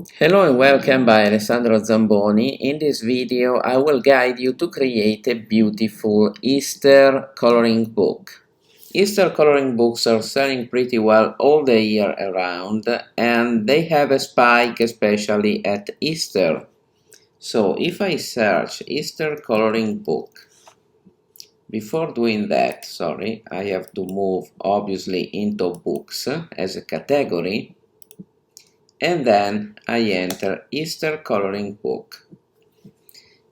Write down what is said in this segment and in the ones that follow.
Hello and welcome by Alessandro Zamboni. In this video I will guide you to create a beautiful Easter coloring book. Easter coloring books are selling pretty well all the year around and they have a spike especially at Easter. So if I search Easter coloring book, before doing that, I have to move obviously into books as a category. And then I enter Easter coloring book.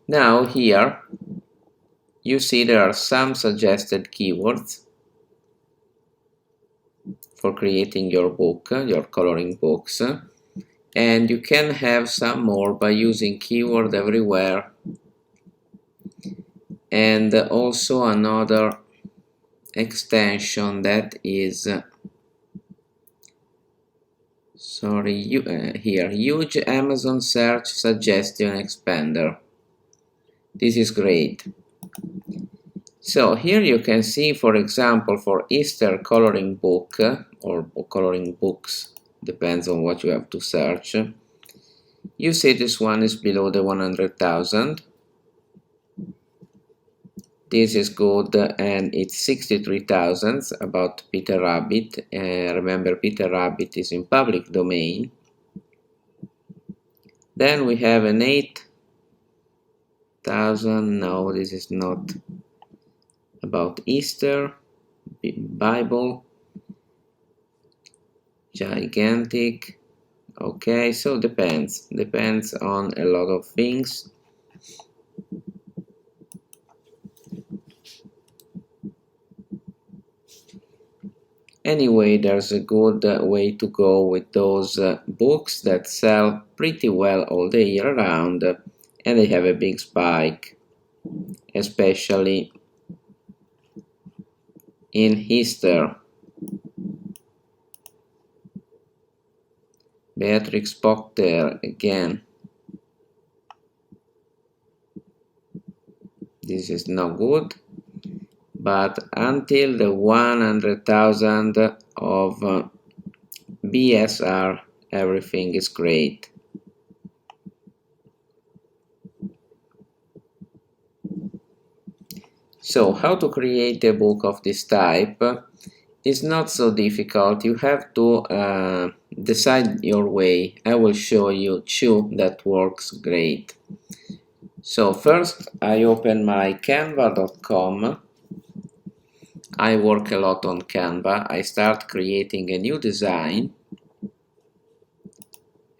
Now here you see there are some suggested keywords for creating your book, your coloring books, and you can have some more by using keyword everywhere, and also another extension that is here, huge Amazon search suggestion expander. This is great. So here you can see, for example, for Easter coloring book or coloring books, depends on what you have to search. You see this one is below the 100,000. This is good and it's 63,000 about Peter Rabbit. Remember, Peter Rabbit is in public domain. Then we have an 8,000. No, this is not about Easter. Bible. Gigantic. Okay, so depends on a lot of things. Anyway, there's a good way to go with those books that sell pretty well all the year round and they have a big spike, especially in Easter. Beatrix Potter again. This is no good, but until the 100,000 of BSR, everything is great. So how to create a book of this type is not so difficult. You have to decide your way. I will show you two that works great. So first I open my canva.com. I work a lot on Canva. I start creating a new design,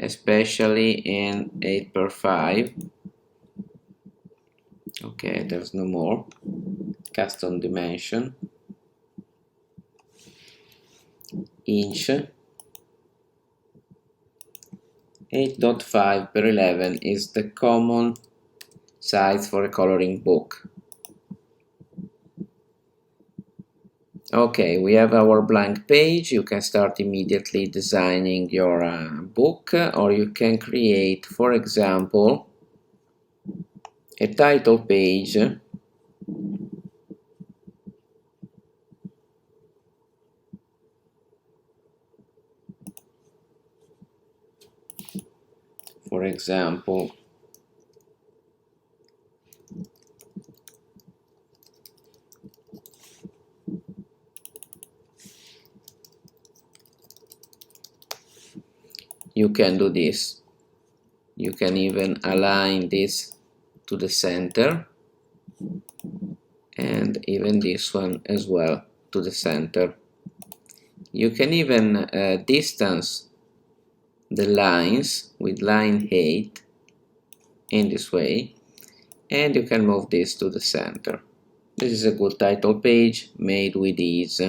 especially in 8x5. Okay, there's no more. Custom dimension. Inch. 8.5 per 11 is the common size for a coloring book. Okay, we have our blank page. You can start immediately designing your book, or you can create, for example, a title page. For example, you can do this. You can even align this to the center, and even this one as well to the center. You can even distance the lines with line 8 in this way, and you can move this to the center. This is a good title page made with ease.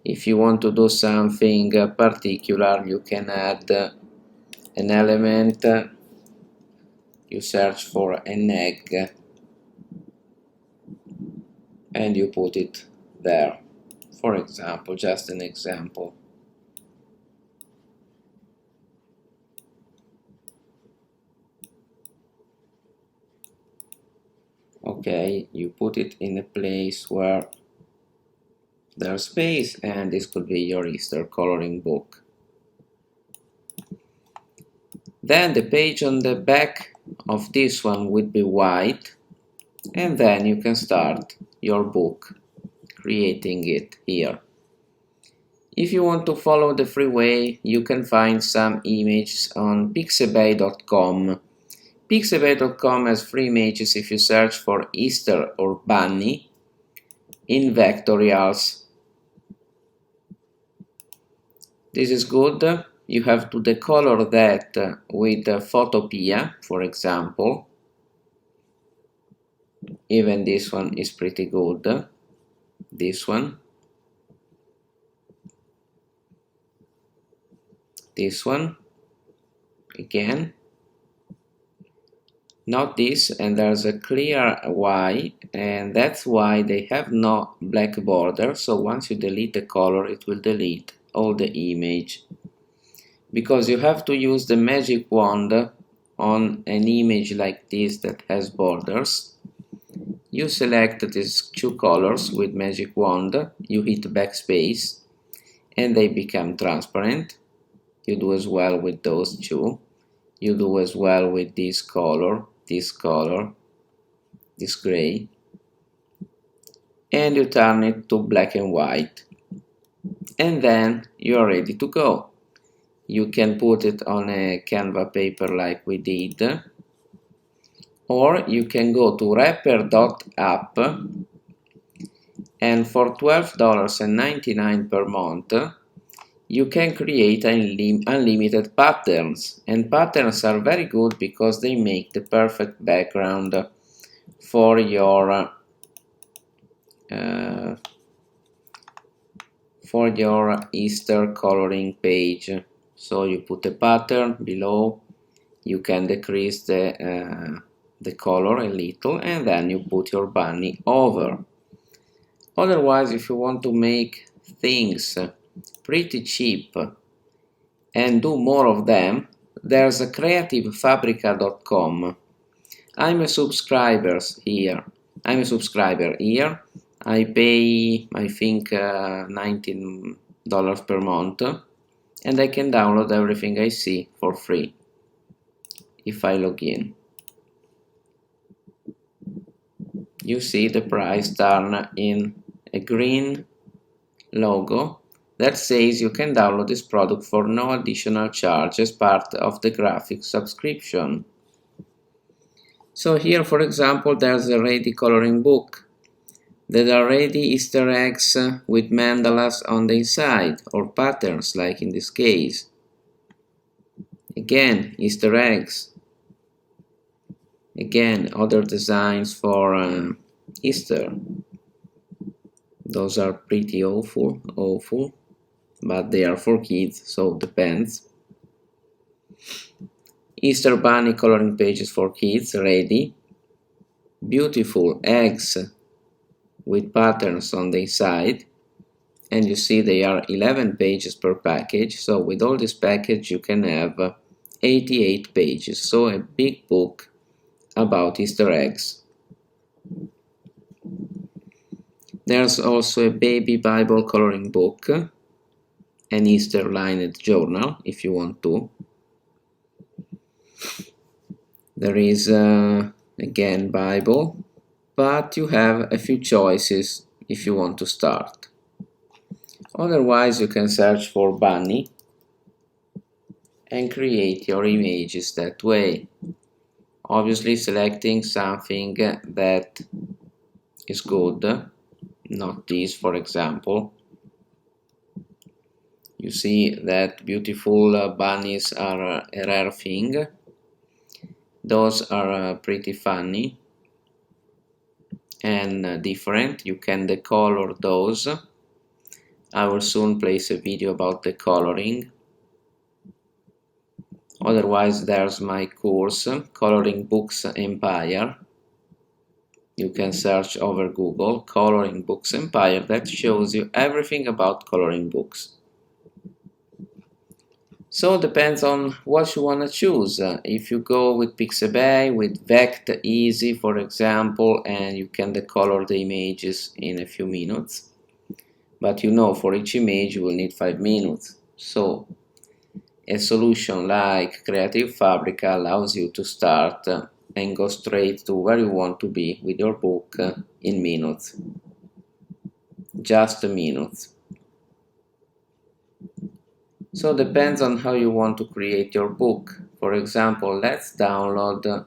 If you want to do something particular, you can add an element. You search for an egg and you put it there. For example, just an example. Okay, you put it in a place where there's space, and this could be your Easter coloring book. Then the page on the back of this one would be white, and then you can start your book, creating it here. If you want to follow the free way, you can find some images on pixabay.com. Pixabay.com has free images if you search for Easter or bunny in vectorials. This is good. You have to decolor that with Photopea, for example. Even this one is pretty good. This one. This one. Again. Not this, and there's a clear Y, and that's why they have no black border. So once you delete the color, it will delete all the image, because you have to use the magic wand on an image like this that has borders. You select these two colors with magic wand, you hit backspace, and they become transparent. You do as well with those two. You do as well with this color, this gray, and you turn it to black and white, and then you are ready to go. You can put it on a Canva paper like we did, or you can go to wrapper.app, and for $12.99 per month you can create unlimited patterns, and patterns are very good because they make the perfect background for your Easter coloring page. So you put a pattern below, you can decrease the color a little, and then you put your bunny over. Otherwise, if you want to make things pretty cheap and do more of them, there's a creativefabrica.com. I'm a subscriber here. I pay, I think, $19 per month, and I can download everything I see for free if I log in. You see the price turn in a green logo that says you can download this product for no additional charge as part of the graphic subscription. So here, for example, there's a ready coloring book. There are ready Easter eggs with mandalas on the inside, or patterns like in this case. Again, Easter eggs. Again, other designs for Easter. Those are pretty awful, but they are for kids, so depends. Easter bunny coloring pages for kids, ready. Beautiful eggs with patterns on the inside, and you see they are 11 pages per package, so with all this package you can have 88 pages, so a big book about Easter eggs. There's also a baby Bible coloring book, an Easter lined journal if you want to. There is again Bible, but you have a few choices if you want to start. Otherwise, you can search for bunny and create your images that way. Obviously selecting something that is good, not this, for example. You see that beautiful bunnies are a rare thing. Those are pretty funny and different. You can decolor those. I will soon place a video about the coloring. Otherwise, there's my course, Coloring Books Empire. You can search over Google, Coloring Books Empire, that shows you everything about coloring books. So it depends on what you want to choose. If you go with Pixabay, with Vect Easy, for example, and you can decolor the images in a few minutes. But you know, for each image you will need 5 minutes. So A solution like Creative Fabrica allows you to start and go straight to where you want to be with your book in minutes. Just minutes. So depends on how you want to create your book. For example, let's download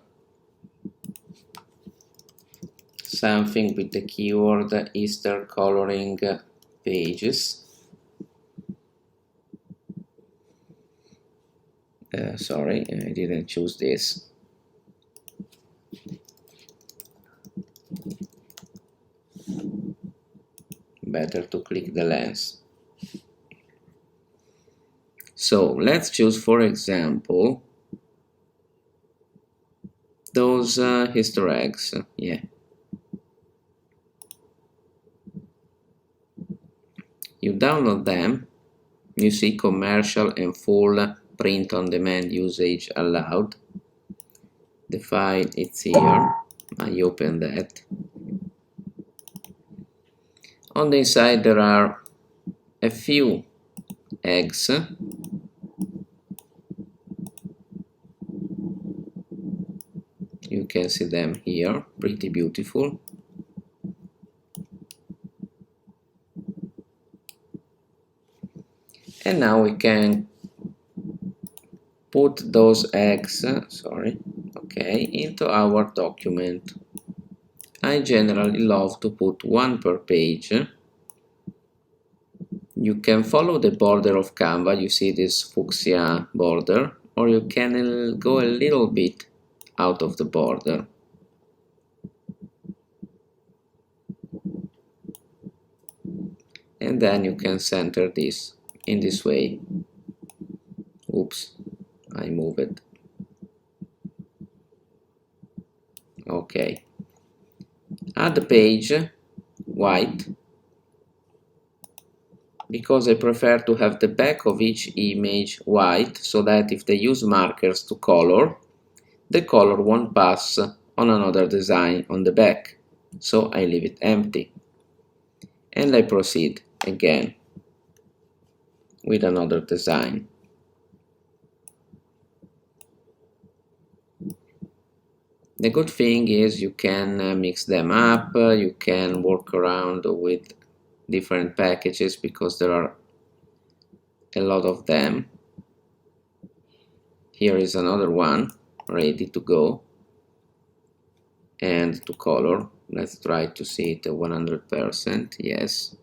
something with the keyword Easter coloring pages. Sorry, I didn't choose this. Better to click the lens. So let's choose, for example, those Easter eggs. Yeah. You download them. You see commercial and full print on demand usage allowed. The file it's here. I open that. On the inside there are a few eggs. You can see them here, pretty beautiful. And now we can put those eggs, into our document. I generally love to put one per page. You can follow the border of Canva, you see this fuchsia border, or you can go a little bit out of the border. And then you can center this in this way. Oops, I move it. Okay. Add the page white, because I prefer to have the back of each image white, so that if they use markers to color, the color won't pass on another design on the back. So I leave it empty. And I proceed again with another design. The good thing is you can mix them up, you can work around with different packages because there are a lot of them. Here is another one ready to go and to color. Let's try to see it 100%. Yes.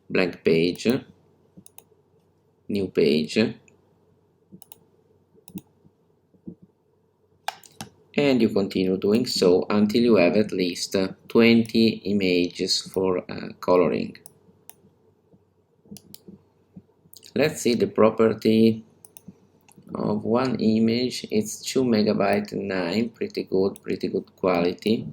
Blank page, new page, and you continue doing so until you have at least 20 images for coloring. Let's see the property of one image. It's 2 megabyte 9, pretty good quality.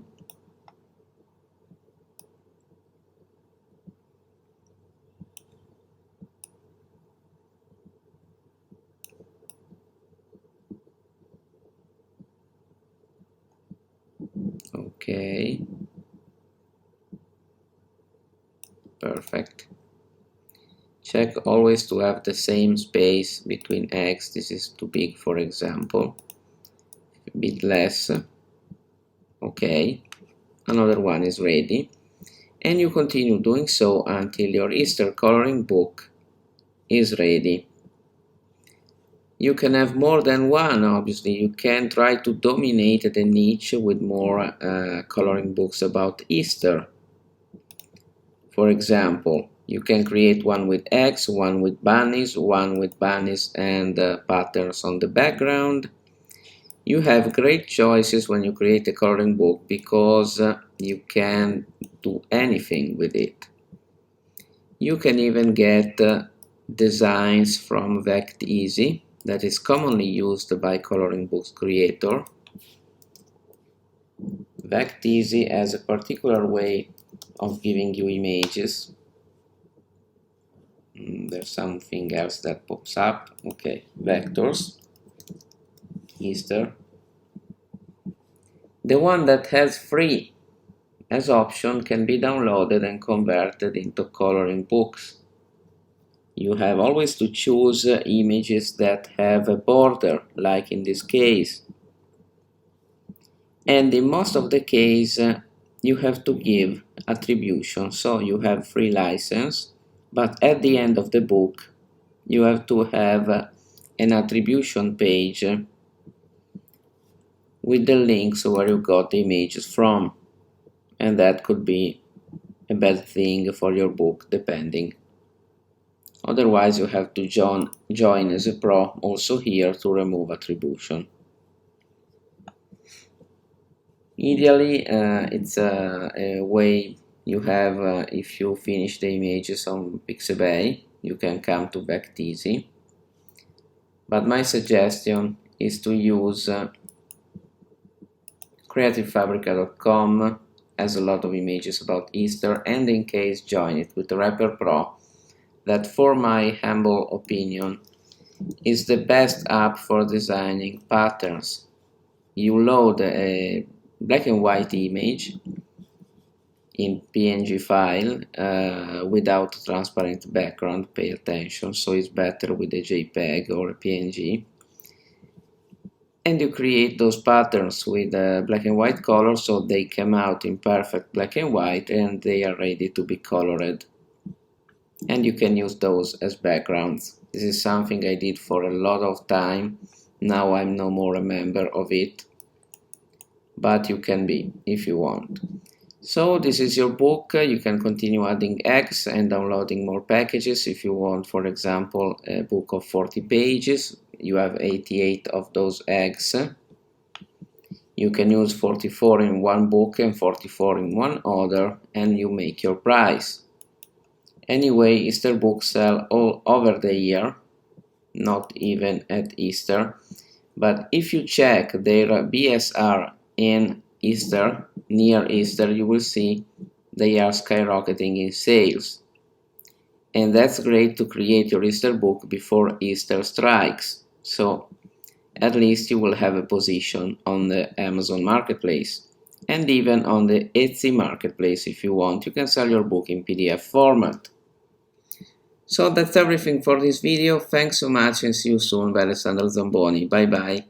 Okay, perfect. Check always to have the same space between eggs. This is too big, for example. A bit less. Okay, another one is ready. And you continue doing so until your Easter coloring book is ready. You can have more than one, obviously. You can try to dominate the niche with more coloring books about Easter. For example, you can create one with eggs, one with bunnies and patterns on the background. You have great choices when you create a coloring book because you can do anything with it. You can even get designs from Vect-Easy that is commonly used by coloring books creator. Vect-Easy has a particular way of giving you images. There's something else that pops up. Okay, vectors, Easter. The one that has free as option can be downloaded and converted into coloring books. You have always to choose images that have a border, like in this case. And in most of the case, you have to give attribution, so you have free license, but at the end of the book, you have to have an attribution page with the links where you got the images from, and that could be a bad thing for your book, depending. Otherwise, you have to join as a pro also here to remove attribution. Ideally, it's a way you have if you finish the images on Pixabay, you can come to Backed Easy. But my suggestion is to use creativefabrica.com, has a lot of images about Easter, and in case join it with Rapper Pro, that for my humble opinion is the best app for designing patterns. You load a black and white image in PNG file without transparent background, pay attention, so it's better with a JPEG or a PNG, and you create those patterns with black and white color, so they come out in perfect black and white and they are ready to be colored, and you can use those as backgrounds. This is something I did for a lot of time. Now I'm no more a member of it, but you can be if you want. So this is your book. You can continue adding eggs and downloading more packages. If you want, for example, a book of 40 pages, you have 88 of those eggs. You can use 44 in one book and 44 in one other, and you make your price. Anyway, Easter books sell all over the year, not even at Easter, but if you check their BSR in Easter, near Easter, you will see they are skyrocketing in sales. And that's great to create your Easter book before Easter strikes. So at least you will have a position on the Amazon Marketplace and even on the Etsy Marketplace. If you want, you can sell your book in PDF format. So that's everything for this video. Thanks so much and see you soon by Alessandro Zamboni. Bye bye.